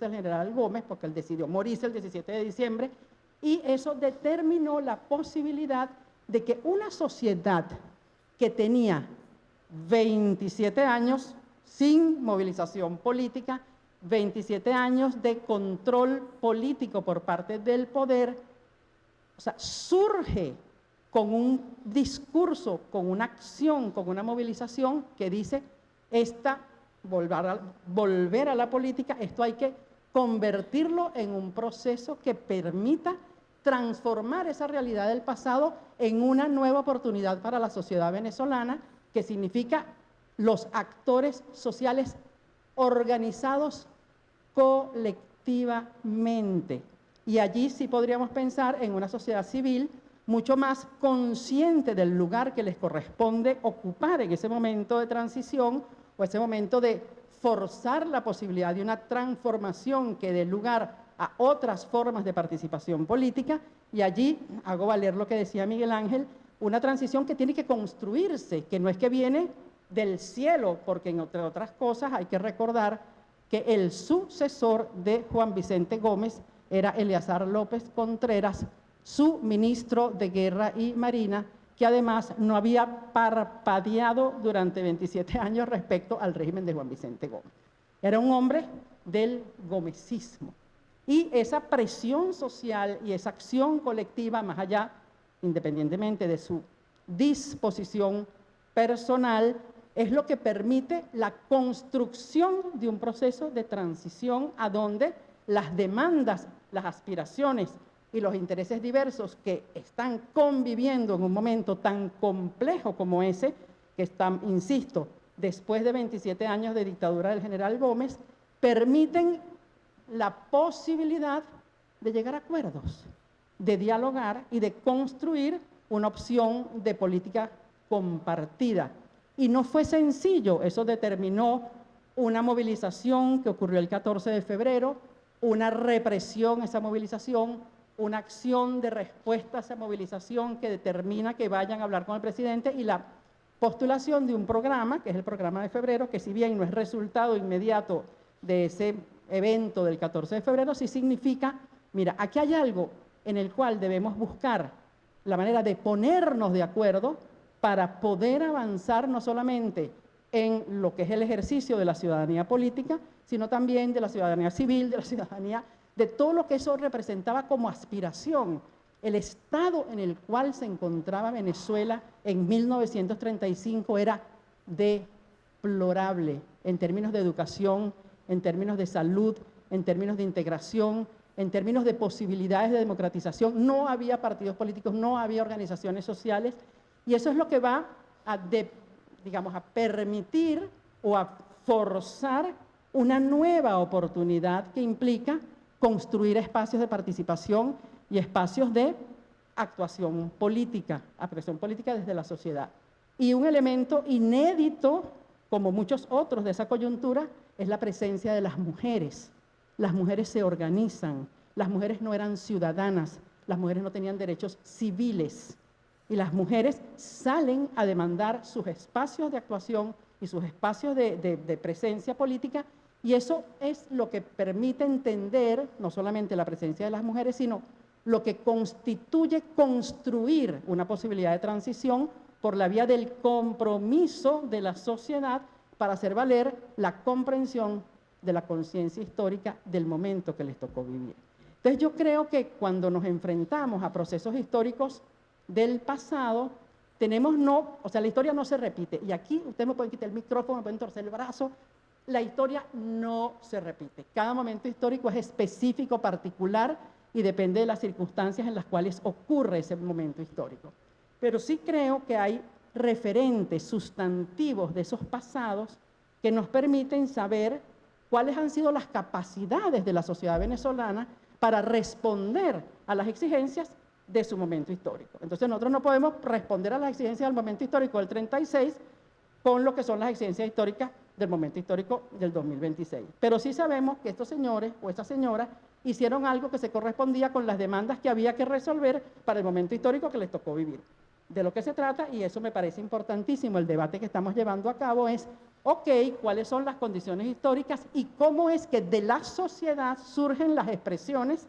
el general Gómez, porque él decidió morirse el 17 de diciembre, y eso determinó la posibilidad de que una sociedad que tenía 27 años sin movilización política, 27 años de control político por parte del poder, o sea, surge con un discurso, con una acción, con una movilización que dice, volver a la política, esto hay que convertirlo en un proceso que permita transformar esa realidad del pasado en una nueva oportunidad para la sociedad venezolana, que significa los actores sociales organizados colectivamente. Y allí sí podríamos pensar en una sociedad civil mucho más consciente del lugar que les corresponde ocupar en ese momento de transición o ese momento de forzar la posibilidad de una transformación que dé lugar a otras formas de participación política. Y allí hago valer lo que decía Miguel Ángel, una transición que tiene que construirse, que no es que viene del cielo, porque entre otras cosas hay que recordar que el sucesor de Juan Vicente Gómez era Eleazar López Contreras, su ministro de Guerra y Marina, que además no había parpadeado durante 27 años respecto al régimen de Juan Vicente Gómez. Era un hombre del gomecismo. Y esa presión social y esa acción colectiva, más allá, independientemente de su disposición personal, es lo que permite la construcción de un proceso de transición a donde las demandas, las aspiraciones y los intereses diversos que están conviviendo en un momento tan complejo como ese, que están, insisto, después de 27 años de dictadura del general Gómez, permiten la posibilidad de llegar a acuerdos, de dialogar y de construir una opción de política compartida. Y no fue sencillo, eso determinó una movilización que ocurrió el 14 de febrero, una represión a esa movilización, una acción de respuesta a esa movilización que determina que vayan a hablar con el presidente y la postulación de un programa, que es el programa de febrero, que si bien no es resultado inmediato de ese evento del 14 de febrero, sí significa, mira, aquí hay algo en el cual debemos buscar la manera de ponernos de acuerdo para poder avanzar no solamente en lo que es el ejercicio de la ciudadanía política, sino también de la ciudadanía civil, de la ciudadanía, de todo lo que eso representaba como aspiración. El estado en el cual se encontraba Venezuela en 1935 era deplorable en términos de educación, en términos de salud, en términos de integración, en términos de posibilidades de democratización. No había partidos políticos, no había organizaciones sociales, y eso es lo que va a, digamos, a permitir o a forzar una nueva oportunidad que implica construir espacios de participación y espacios de actuación política desde la sociedad. Y un elemento inédito, como muchos otros de esa coyuntura, es la presencia de las mujeres. Las mujeres se organizan, las mujeres no eran ciudadanas, las mujeres no tenían derechos civiles, y las mujeres salen a demandar sus espacios de actuación y sus espacios de presencia política, y eso es lo que permite entender no solamente la presencia de las mujeres, sino lo que constituye construir una posibilidad de transición por la vía del compromiso de la sociedad para hacer valer la comprensión de la conciencia histórica del momento que les tocó vivir. Entonces yo creo que cuando nos enfrentamos a procesos históricos del pasado, la historia no se repite. Y aquí ustedes me pueden quitar el micrófono, me pueden torcer el brazo. La historia no se repite. Cada momento histórico es específico, particular, y depende de las circunstancias en las cuales ocurre ese momento histórico. Pero sí creo que hay referentes sustantivos de esos pasados que nos permiten saber cuáles han sido las capacidades de la sociedad venezolana para responder a las exigencias de su momento histórico. Entonces nosotros no podemos responder a las exigencias del momento histórico del 36 con lo que son las exigencias históricas del momento histórico del 2026. Pero sí sabemos que estos señores o estas señoras hicieron algo que se correspondía con las demandas que había que resolver para el momento histórico que les tocó vivir. De lo que se trata, y eso me parece importantísimo, el debate que estamos llevando a cabo es ok, cuáles son las condiciones históricas y cómo es que de la sociedad surgen las expresiones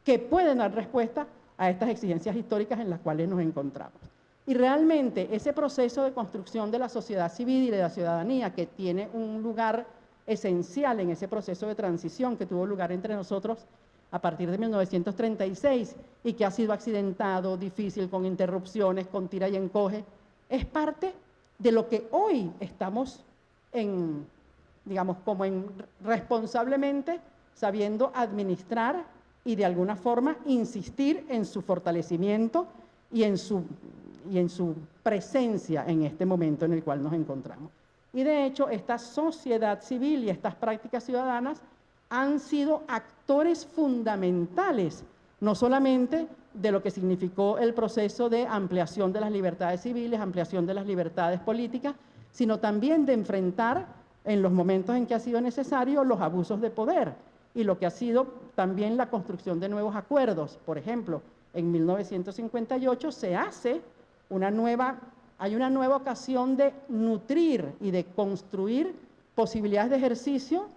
que pueden dar respuesta a estas exigencias históricas en las cuales nos encontramos. Y realmente ese proceso de construcción de la sociedad civil y de la ciudadanía, que tiene un lugar esencial en ese proceso de transición que tuvo lugar entre nosotros a partir de 1936 y que ha sido accidentado, difícil, con interrupciones, con tira y encoge, es parte de lo que hoy estamos responsablemente sabiendo administrar y de alguna forma insistir en su fortalecimiento y en su presencia en este momento en el cual nos encontramos. Y de hecho, esta sociedad civil y estas prácticas ciudadanas han sido actores fundamentales, no solamente de lo que significó el proceso de ampliación de las libertades civiles, ampliación de las libertades políticas, sino también de enfrentar en los momentos en que ha sido necesario los abusos de poder y lo que ha sido también la construcción de nuevos acuerdos. Por ejemplo, en 1958 se hace hay una nueva ocasión de nutrir y de construir posibilidades de ejercicio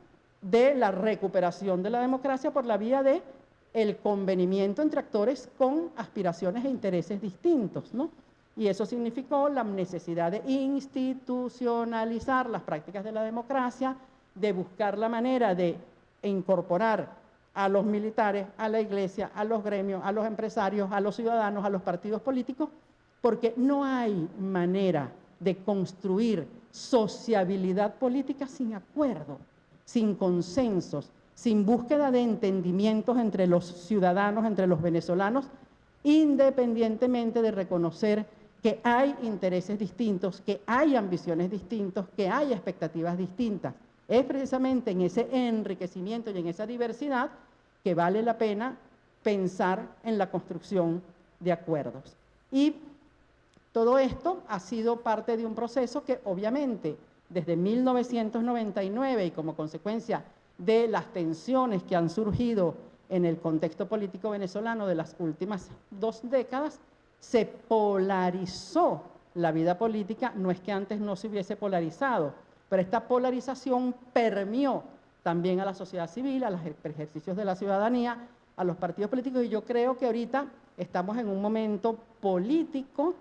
de la recuperación de la democracia por la vía de el convenimiento entre actores con aspiraciones e intereses distintos, ¿no? Y eso significó la necesidad de institucionalizar las prácticas de la democracia, de buscar la manera de incorporar a los militares, a la iglesia, a los gremios, a los empresarios, a los ciudadanos, a los partidos políticos, porque no hay manera de construir sociabilidad política sin acuerdo, sin consensos, sin búsqueda de entendimientos entre los ciudadanos, entre los venezolanos, independientemente de reconocer que hay intereses distintos, que hay ambiciones distintas, que hay expectativas distintas. Es precisamente en ese enriquecimiento y en esa diversidad que vale la pena pensar en la construcción de acuerdos. Y todo esto ha sido parte de un proceso que obviamente desde 1999 y como consecuencia de las tensiones que han surgido en el contexto político venezolano de las últimas 2 décadas, se polarizó la vida política. No es que antes no se hubiese polarizado, pero esta polarización permeó también a la sociedad civil, a los ejercicios de la ciudadanía, a los partidos políticos, y yo creo que ahorita estamos en un momento político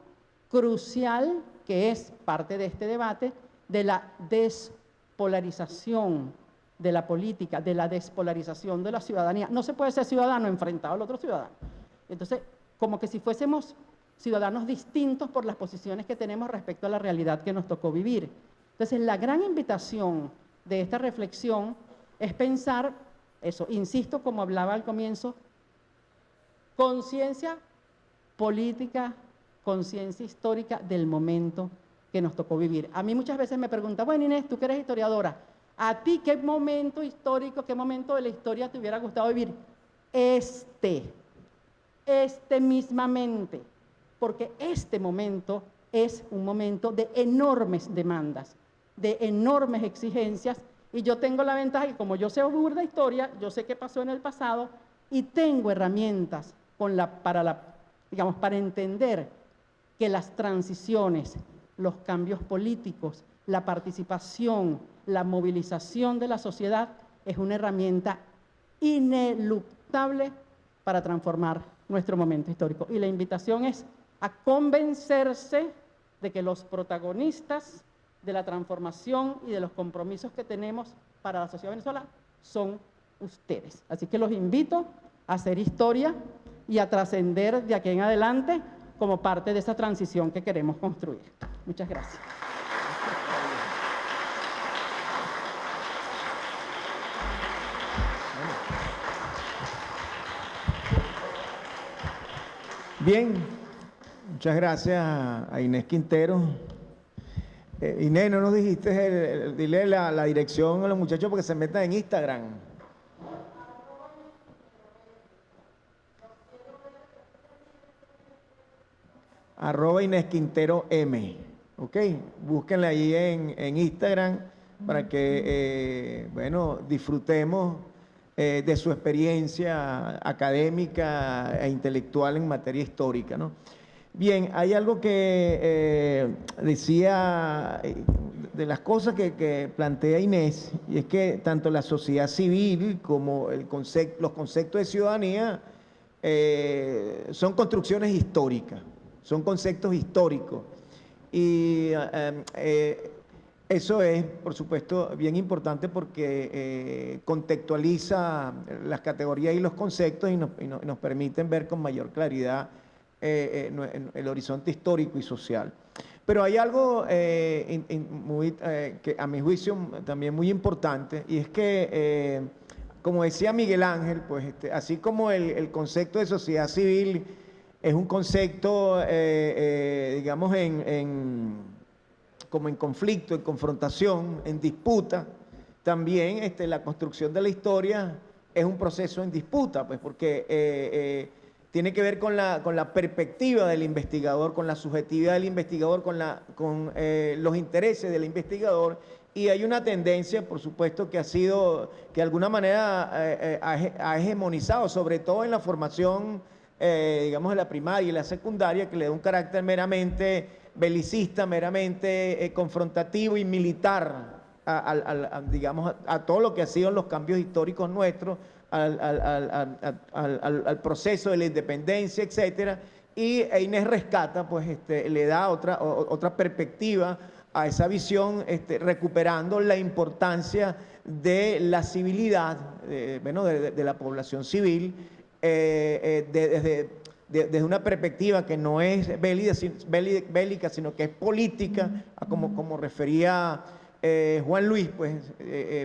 crucial, que es parte de este debate, de la despolarización de la política, de la despolarización de la ciudadanía. No se puede ser ciudadano enfrentado al otro ciudadano. Entonces, como que si fuésemos ciudadanos distintos por las posiciones que tenemos respecto a la realidad que nos tocó vivir. Entonces, la gran invitación de esta reflexión es pensar eso, insisto, como hablaba al comienzo, conciencia política, conciencia histórica del momento que nos tocó vivir. A mí muchas veces me preguntan, bueno, Inés, tú que eres historiadora, ¿a ti qué momento histórico, qué momento de la historia te hubiera gustado vivir? Este mismamente, porque este momento es un momento de enormes demandas, de enormes exigencias, y yo tengo la ventaja que como yo sé burda historia, yo sé qué pasó en el pasado y tengo herramientas para entender que las transiciones, los cambios políticos, la participación, la movilización de la sociedad es una herramienta ineluctable para transformar nuestro momento histórico. Y la invitación es a convencerse de que los protagonistas de la transformación y de los compromisos que tenemos para la sociedad venezolana son ustedes. Así que los invito a hacer historia y a trascender de aquí en adelante como parte de esa transición que queremos construir. Muchas gracias. Bien, muchas gracias a Inés Quintero. Inés, no nos dijiste, dile la dirección a los muchachos porque se metan en Instagram. @Inés Quintero M. Ok, búsquenla ahí en Instagram para que, disfrutemos de su experiencia académica e intelectual en materia histórica, ¿no? Bien, hay algo que decía de las cosas que plantea Inés, y es que tanto la sociedad civil como los conceptos de ciudadanía son construcciones históricas, son conceptos históricos. Y eso es, por supuesto, bien importante porque contextualiza las categorías y los conceptos y nos permiten ver con mayor claridad el horizonte histórico y social. Pero hay algo que a mi juicio también muy importante, y es que, como decía Miguel Ángel, pues así como el concepto de sociedad civil es un concepto, digamos, como en conflicto, en confrontación, en disputa, también la construcción de la historia es un proceso en disputa, pues porque tiene que ver con la perspectiva del investigador, con la subjetividad del investigador, con los intereses del investigador, y hay una tendencia, por supuesto, que de alguna manera ha hegemonizado, sobre todo en la formación, digamos, de la primaria y la secundaria, que le da un carácter meramente belicista, meramente confrontativo y militar, digamos, a todo lo que han sido los cambios históricos nuestros, al proceso de la independencia, etcétera, y Inés rescata, pues, le da otra perspectiva a esa visión, recuperando la importancia de la civilidad, de la población civil, desde una perspectiva que no es bélica, sino que es política, como refería Juan Luis, pues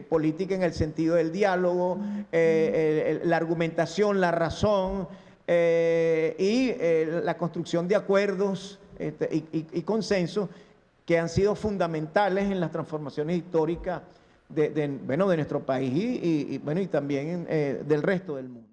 política en el sentido del diálogo, la argumentación, la razón y la construcción de acuerdos y consensos que han sido fundamentales en las transformaciones históricas de nuestro país y también del resto del mundo.